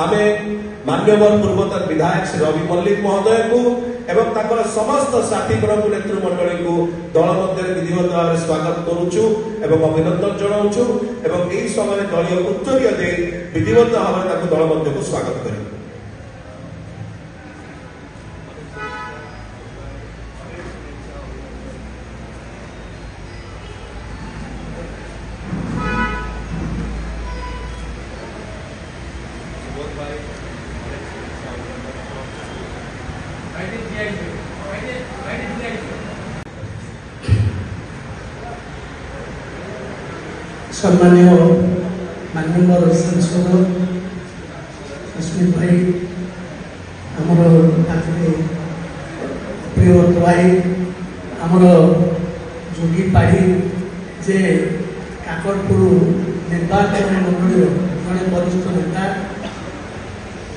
आमे मान्यवर पूर्वतन विधायक श्री रवि मल्लिक महोदय को एवं ताकर समस्त साथी गण नेतृमंडली को दल मध्य विधिवत भाव स्वागत करुचु एवं अभिनंदन जनाऊछु एवं एही समय दलीय उत्तरीय दे विधिवत भाव दल मध्य को स्वागत करू। सम्मानीय माननीय सांसद अस्मित भाई आमर प्रिय भाई आमर जोगी पाढ़ी जे काकटपुर निर्वाचन मंडल जड़े वरिष्ठ नेता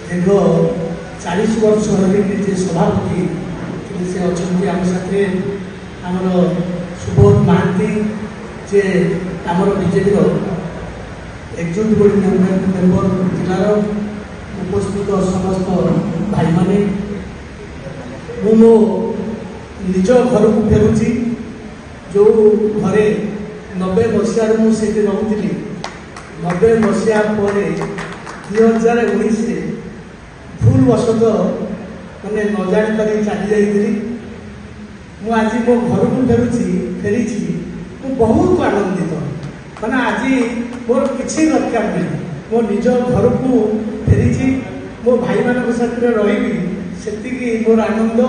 दीर्घ 40 वर्ष जे सभापति से अच्छा आम साथ आमर सुबोध महांती जे आमर बीजेपी एक्जिक्यूटिव मेंबर जिलार उपस्थित समस्त भाई माने मो निज घर को फेरुची जो घरे 90 मसीह मुझे रोली 90 मसीहा पर 2019 भूल वशत मैंने न जाणी पारी चली जाइली आज मो घर को फेरी बहुत आनंदित मैंने आज मोर किसी दरकार नहीं मो निज घर को फेरी मो भाई मान साथ रही से मोर आनंद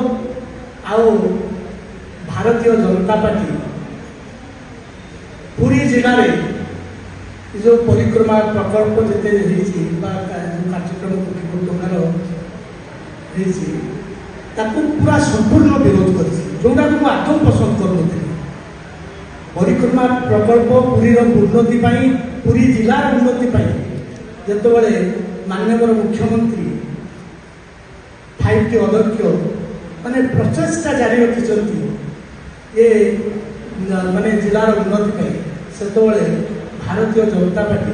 आओ भारतीय जनता पार्टी पुरी जिले में जो परिक्रमा प्रकल्प जिते कार्यक्रम पूरा संपूर्ण विरोध कर जोटा मुझे आदौ पसंद करूँ परिक्रमा प्रकल्प पुरीर उन्नति पुरी जिलार उन्नति जितेबाला माननीय मुख्यमंत्री 5T अध्यक्ष माने प्रचेषा जारी रखिंट ये माने जिलार उन्नति से भारतीय जनता पार्टी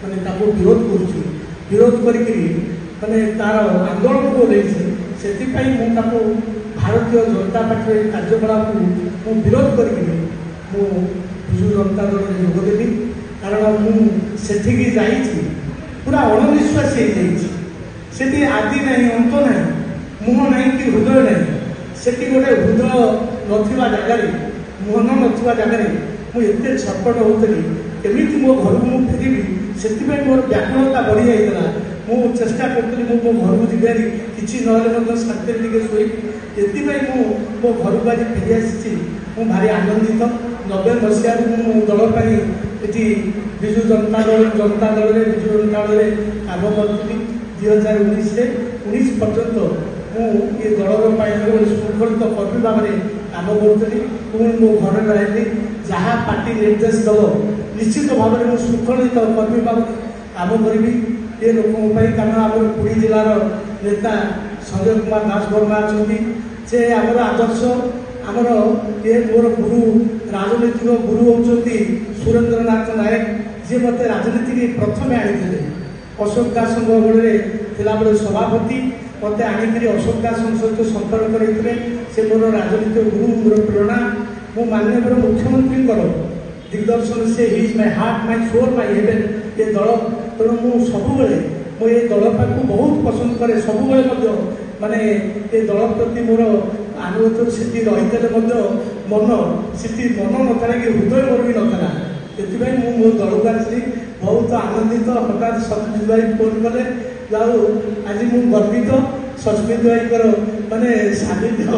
माने विरोध करोध कर तार आंदोलन को से भारतीय जनता पार्टी कार्यकलाप को विरोध कर विजु जनता दल में जोगदेवी कारण मुझे जाइए पूरा अणविश्वासी से आदि ना अंत ना मुह ना कि हृदय ना से गोटे हृदय नथिबा जगार मन नथिबा जगार मुझे छटपट होती केमी मो घर को फेरबी से मोर व्याकुलता बढ़ी जाता मुझे चेष्टा करी मो घर को जीवारी किसी ना शांति शोई मो घर को आज फेरी आसी मुझे भारी आनंदित 90 मसीह दल ये विजु जनता दल में विजु जनता दल में काम करी 2019 पर्यंत मुझे दल शृंखलित कर्मी भाव में काम करी मो घर रही जहाँ पार्टी निर्देश दल निश्चित भाव में मुझे शृंखलित कर्मी भाव काम करी ये लोकों कारण आम पुरी जिलार नेता संजय कुमार दास वर्मा अच्छा से आमर आदर्श आमर ये मोर गुरु राजनीतिक गुरु होती सुरेंद्र नाथ नायक जी मत राजनीति प्रथम आनी अशोक दास बड़े बेले सभापति मत आनिक अशोक दास सहित संपर्क करते से मोर राजनीतिक गुरु मोर प्रेरणा मो माननीय मुख्यमंत्री दिग्दर्शन से his my heart my soul my heaven ये दल तेणु मुझे सब ये दल पाक बहुत पसंद करे सब माने ये दल प्रति मोर आनुगत्य स्थिति रही मन स्थिति मन ना कि हृदय मोर भी नाला से मो दल को आसी बहुत आनंदित हठात सस्मित भाई फोन कले जाऊ आज मुझे गर्वित सस्मित भाई माने सानिध्य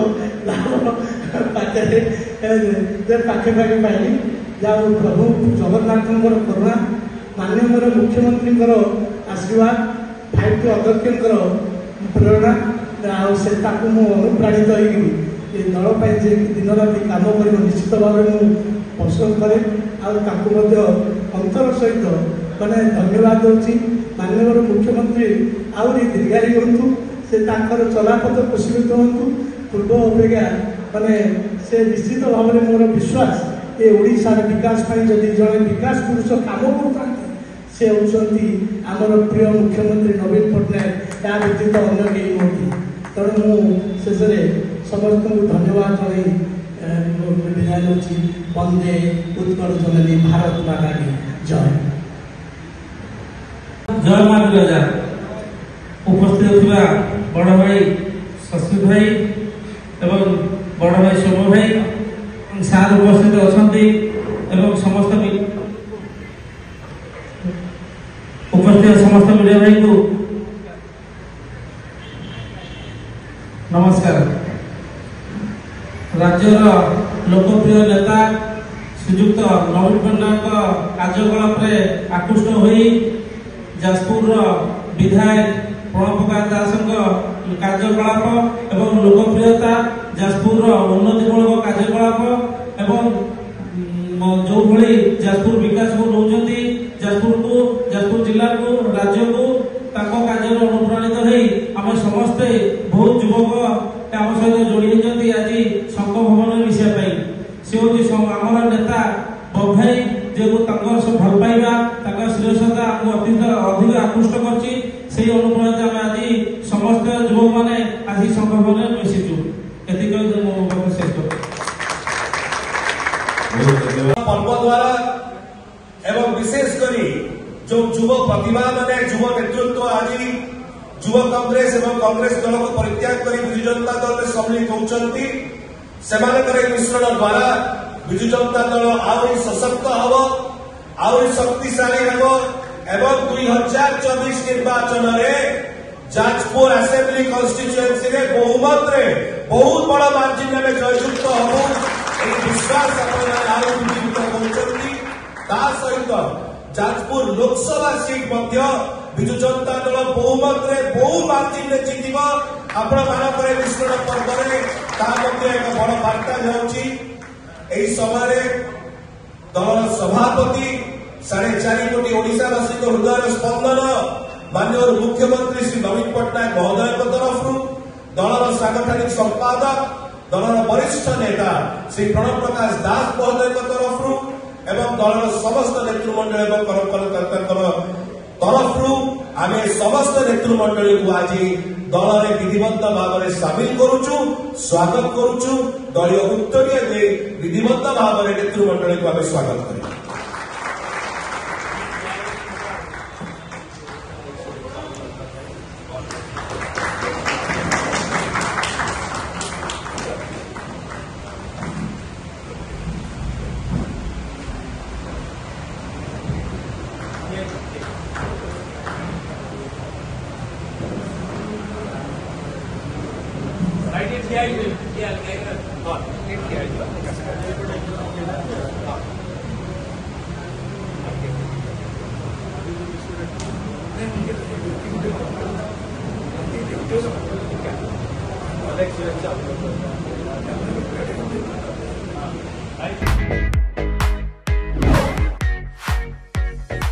पाखे पाखे पाइली जाऊ प्रभु जगन्नाथ करुणा माननीय मुख्यमंत्री आशीर्वाद 5T अध्यक्ष प्रेरणा से अनुप्राणित ये दल दिन राति कम कर निश्चित भाव में पसंद कै अंतर सहित मैंने धन्यवाद दूसरी माननीय मुख्यमंत्री आहरी दीर्घायी हूँ से चलापथ कुशलित हूँ पूर्व अपेक्षा मैंने से निश्चित भाव में मोर विश्वास ये ओडिशार विकास जदि जड़े विकास पुरुष काम करते से होती आमर प्रिय मुख्यमंत्री नवीन पट्टनायक या व्यतीत अन्य कई नुहति तेणु शेष समस्त को धन्यवाद जन विदाय होची। वंदे उत्कल जननी भारत माता की जय। जय मां बिरजा। उपस्थित होगा बड़ भाई शशि भाई एवं बड़ भाई शोभ भाई सार उपस्थित अच्छा समस्त उपस्थित समस्त मीडिया भाई को नमस्कार। राज्यर लोकप्रिय नेता श्रीजुक्त नवीन पट्टनायक कार्यकलाप आकृष्ट हो जाजपुर विधायक प्रणव प्रकाश दास कार्यकलाप एवं लोकप्रियता जाजपुर उन्नतिमूलक कार्यकलाप एवं जो भली जाजपुर विकास को नौकरी जाजपुर जिला को राज्य को कार्य अनुप्राणित हो आम समस्ते बहुत युवक आम सहित जोड़ी होती आज संघ भवन मिसाई सी हूँ आमर नेता बभाई जो भल पाइबा श्रेष्ठता अधिक आकृष्ट कर अनुप्राणित आम आज समस्त युवक मैंने आज संघ भवन मिशिचु पर्व द्वारा एवं विशेषकर जो युव प्रतिभा माने युव नेतृत्व आज युव कांग्रेस एवं कांग्रेस दल को परित्याग कर विजु जनता दल में सम्मिलित होती मिश्रण द्वारा विजु जनता दल आहरी सशक्त हम आहरी शक्तिशाली हम एवं 2024 निर्वाचन में जाजपुर असेंबली कन्स्टिट्युएंसी रे बहुमत रे बहुत बड़ा मार्जिन में जययुक्त हबु विश्वास सहित जाजपुर लोकसभा सीट विजु जनता दल बहुमत रे बहु मार्जिन में जीत आपण मिश्रण पर्व में एक बड़ वार्ता जाऊँगी। समय दल सभापति 4.5 कोटी ओडिशावासी हृदय स्पंदन माननीय मुख्यमंत्री श्री नवीन पट्टनायक महोदय तरफ दलर सांगठनिक संपादक दलर वरिष्ठ नेता श्री प्रणव प्रकाश दास महोदय तरफ एवं दलर समस्त नेतृमंडल एवं कार्यकर्ता तरफ आम समस्त नेतृमंडल को आज दल में विधिवत भाव में सामिल करुचु स्वागत करुचु दलीय उत्तरीय दे विधिवत भाव में नेतृमंडल को आम स्वागत करूँ। Alex,